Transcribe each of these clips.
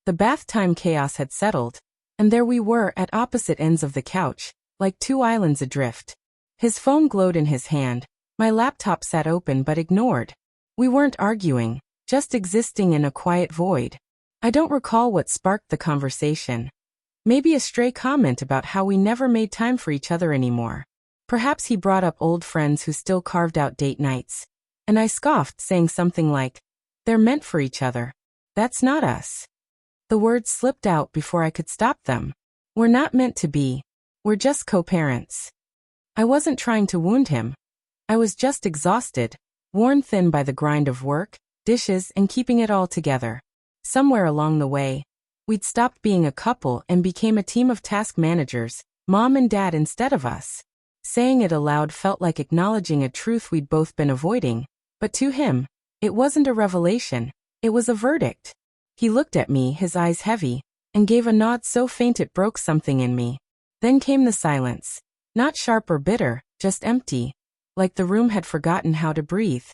The bath time chaos had settled, and there we were at opposite ends of the couch, like two islands adrift. His phone glowed in his hand, my laptop sat open but ignored. We weren't arguing, just existing in a quiet void. I don't recall what sparked the conversation. Maybe a stray comment about how we never made time for each other anymore. Perhaps he brought up old friends who still carved out date nights. And I scoffed, saying something like, "They're meant for each other. That's not us." The words slipped out before I could stop them. We're not meant to be. We're just co-parents. I wasn't trying to wound him. I was just exhausted, worn thin by the grind of work, dishes, and keeping it all together. Somewhere along the way, we'd stopped being a couple and became a team of task managers, mom and dad instead of us. Saying it aloud felt like acknowledging a truth we'd both been avoiding, but to him, it wasn't a revelation, it was a verdict. He looked at me, his eyes heavy, and gave a nod so faint it broke something in me. Then came the silence. Not sharp or bitter, just empty, like the room had forgotten how to breathe.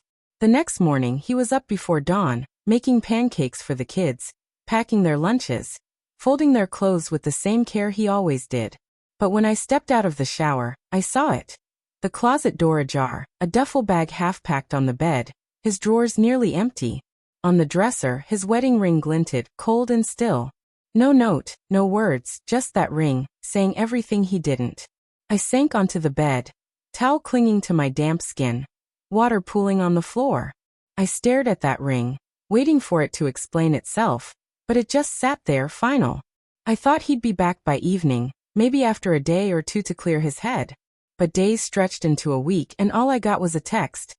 The next morning he was up before dawn, making pancakes for the kids, packing their lunches, folding their clothes with the same care he always did. But when I stepped out of the shower, I saw it. The closet door ajar, a duffel bag half-packed on the bed, his drawers nearly empty. On the dresser, his wedding ring glinted, cold and still. No note, no words, just that ring, saying everything he didn't. I sank onto the bed, towel clinging to my damp skin, water pooling on the floor. I stared at that ring, waiting for it to explain itself, but it just sat there, final. I thought he'd be back by evening, maybe after a day or two to clear his head. But days stretched into a week and all I got was a text.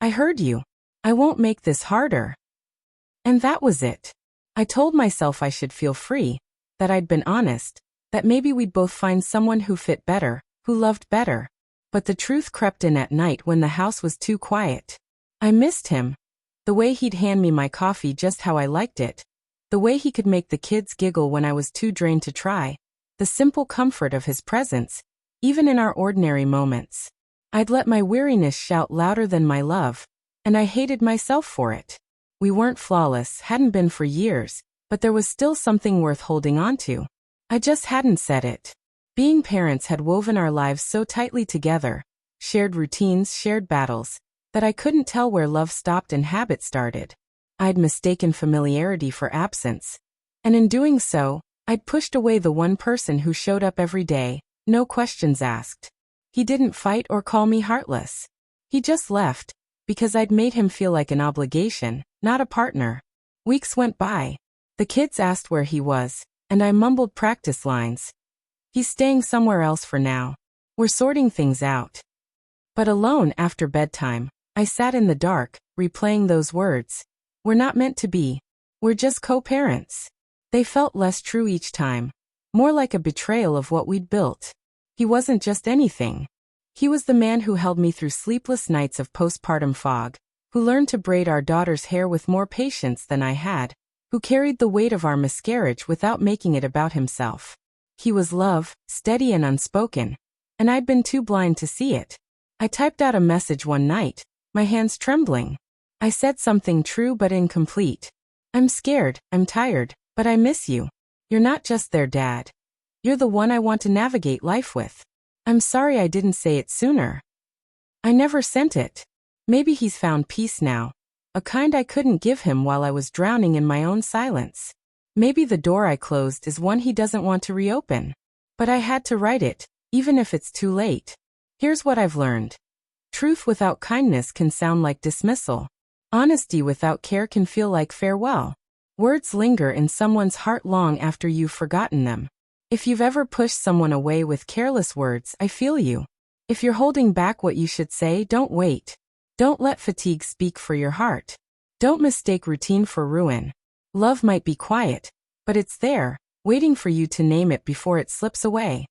"I heard you. I won't make this harder." And that was it. I told myself I should feel free, that I'd been honest, that maybe we'd both find someone who fit better, who loved better. But the truth crept in at night when the house was too quiet. I missed him. The way he'd hand me my coffee just how I liked it. The way he could make the kids giggle when I was too drained to try. The simple comfort of his presence, even in our ordinary moments. I'd let my weariness shout louder than my love, and I hated myself for it. We weren't flawless, hadn't been for years, but there was still something worth holding on to. I just hadn't said it. Being parents had woven our lives so tightly together, shared routines, shared battles, that I couldn't tell where love stopped and habit started. I'd mistaken familiarity for absence. And in doing so, I'd pushed away the one person who showed up every day, no questions asked. He didn't fight or call me heartless. He just left, because I'd made him feel like an obligation, not a partner. Weeks went by. The kids asked where he was, and I mumbled practice lines. "He's staying somewhere else for now. We're sorting things out." But alone after bedtime, I sat in the dark, replaying those words. We're not meant to be. We're just co-parents. They felt less true each time, more like a betrayal of what we'd built. He wasn't just anything. He was the man who held me through sleepless nights of postpartum fog, who learned to braid our daughter's hair with more patience than I had, who carried the weight of our miscarriage without making it about himself. He was love, steady and unspoken, and I'd been too blind to see it. I typed out a message one night, my hands trembling. I said something true but incomplete. "I'm scared, I'm tired, but I miss you. You're not just their dad. You're the one I want to navigate life with. I'm sorry I didn't say it sooner." I never sent it. Maybe he's found peace now, a kind I couldn't give him while I was drowning in my own silence. Maybe the door I closed is one he doesn't want to reopen. But I had to write it, even if it's too late. Here's what I've learned. Truth without kindness can sound like dismissal. Honesty without care can feel like farewell. Words linger in someone's heart long after you've forgotten them. If you've ever pushed someone away with careless words, I feel you. If you're holding back what you should say, don't wait. Don't let fatigue speak for your heart. Don't mistake routine for ruin. Love might be quiet, but it's there, waiting for you to name it before it slips away.